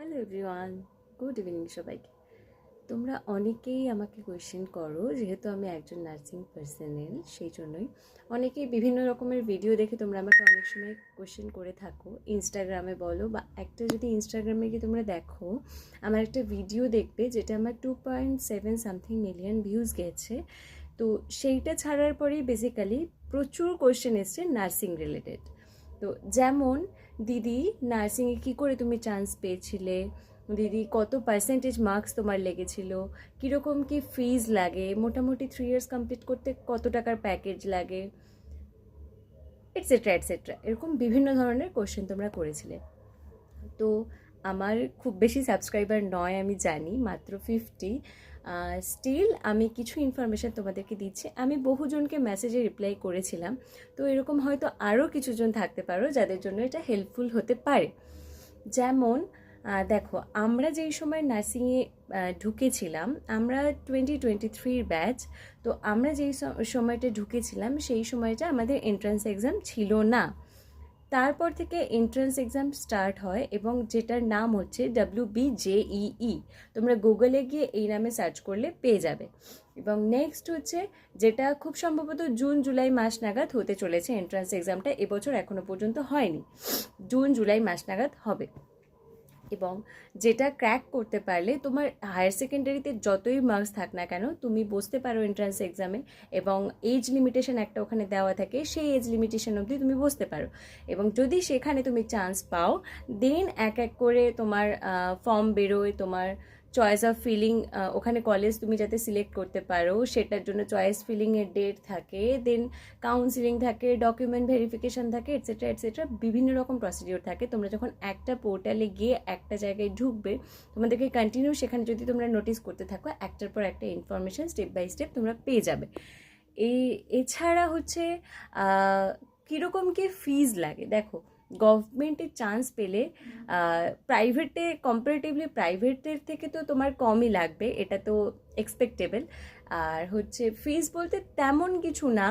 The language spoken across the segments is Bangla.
হ্যালো এভরিওয়ান, গুড ইভিনিং সবাইকে। তোমরা অনেকেই আমাকে কোয়েশ্চেন করো, যেহেতু আমি একজন নার্সিং পার্সোনেল, সেই জন্যই অনেকেই বিভিন্ন রকমের ভিডিও দেখে তোমরা আমাকে অনেক সময় কোয়েশ্চেন করে থাকো, ইনস্টাগ্রামে বলো বা একটা যদি ইনস্টাগ্রামে গিয়ে তোমরা দেখো আমার একটা ভিডিও দেখবে যেটা আমার 2.7 সামথিং মিলিয়ন ভিউজ গেছে। তো সেইটা ছাড়ার পরেই বেসিক্যালি প্রচুর কোয়েশ্চেন এসছে নার্সিং রিলেটেড। তো যেমন, দিদি নার্সিংয়ে কী করে তুমি চান্স পেয়েছিলে, দিদি কত পার্সেন্টেজ মার্কস তোমার লেগেছিল, কীরকম কি ফিজ লাগে, মোটামুটি 3 ইয়ার্স কমপ্লিট করতে কত টাকার প্যাকেজ লাগে, এটসেট্রা এটসেট্রা, এরকম বিভিন্ন ধরনের কোয়েশ্চেন তোমরা করেছিলে। তো আমার খুব বেশি সাবস্ক্রাইবার নয় আমি জানি, মাত্র 50। স্টিল আমি কিছু ইনফরমেশান তোমাদেরকে দিচ্ছি। আমি বহুজনকে মেসেজে রিপ্লাই করেছিলাম, তো এরকম হয়তো আরও কিছুজন থাকতে পারো যাদের জন্য এটা হেল্পফুল হতে পারে। যেমন দেখো, আমরা যেই সময় নার্সিংয়ে ঢুকেছিলাম, আমরা 2023 ব্যাচ। তো আমরা যেই সময়টা ঢুকেছিলাম সেই সময়টা আমাদের এন্ট্রান্স এক্সাম ছিল না। তারপর থেকে এন্ট্রান্স এক্সাম স্টার্ট হয় এবং যেটার নাম হচ্ছে WBJEE। তোমরা গুগলে গিয়ে এই নামে সার্চ করলে পেয়ে যাবে। এবং নেক্সট হচ্ছে, যেটা খুব সম্ভবত জুন জুলাই মাস নাগাদ হতে চলেছে এন্ট্রান্স এক্সামটা, এবছর এখনও পর্যন্ত হয়নি, জুন জুলাই মাস নাগাদ হবে। এবং যেটা ক্র্যাক করতে পারলে তোমার হায়ার সেকেন্ডারিতে যতই মার্কস থাক না কেন, তুমি বসতে পারো এন্ট্রান্স এক্সামে। এবং এজ লিমিটেশন একটা ওখানে দেওয়া থাকে, সেই এজ লিমিটেশন অবধি তুমি বসতে পারো। এবং যদি সেখানে তুমি চান্স পাও, দেন এক এক করে তোমার ফর্ম বেরোয়, তোমার চয়েস অফ ফিলিং, ওখানে কলেজ তুমি যাতে সিলেক্ট করতে পারো সেটার জন্য চয়েস ফিলিংয়ের ডেট থাকে, দেন কাউন্সিলিং থাকে, ডকুমেন্ট ভেরিফিকেশান থাকে, এটসেট্রা এটসেট্রা, বিভিন্ন রকম প্রসিডিওর থাকে। তোমরা যখন একটা পোর্টালে গিয়ে একটা জায়গায় ঢুকবে, তোমাদেরকে কন্টিনিউ সেখানে যদি তোমরা নোটিস করতে থাকো, একটার পর একটা ইনফরমেশান স্টেপ বাই স্টেপ তোমরা পেয়ে যাবে। এছাড়া হচ্ছে কীরকম কি ফিজ লাগে, দেখো গভর্নমেন্টে চান্স পেলে প্রাইভেটে কম্পারেটিভলি প্রাইভেটের থেকে তো তোমার কমই লাগবে, এটা তো এক্সপেক্টেবল। আর হচ্ছে ফিজ বলতে তেমন কিছু না,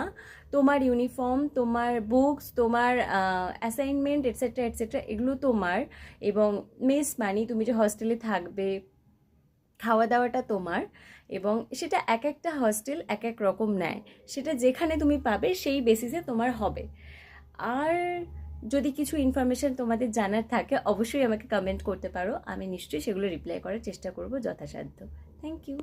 তোমার ইউনিফর্ম, তোমার বুকস, তোমার অ্যাসাইনমেন্ট, এটসেট্রা এটসেট্রা, এগুলো তোমার। এবং মেস মানি, তুমি যে হস্টেলে থাকবে, খাওয়া দাওয়াটা তোমার। এবং সেটা এক একটা হস্টেল এক এক রকম নেয়, সেটা যেখানে তুমি পাবে সেই বেসিসে তোমার হবে। আর যদি কিছু ইনফরমেশান তোমাদের জানার থাকে, অবশ্যই আমাকে কমেন্ট করতে পারো, আমি নিশ্চয়ই সেগুলো রিপ্লাই করার চেষ্টা করব যথাসাধ্য। Thank you.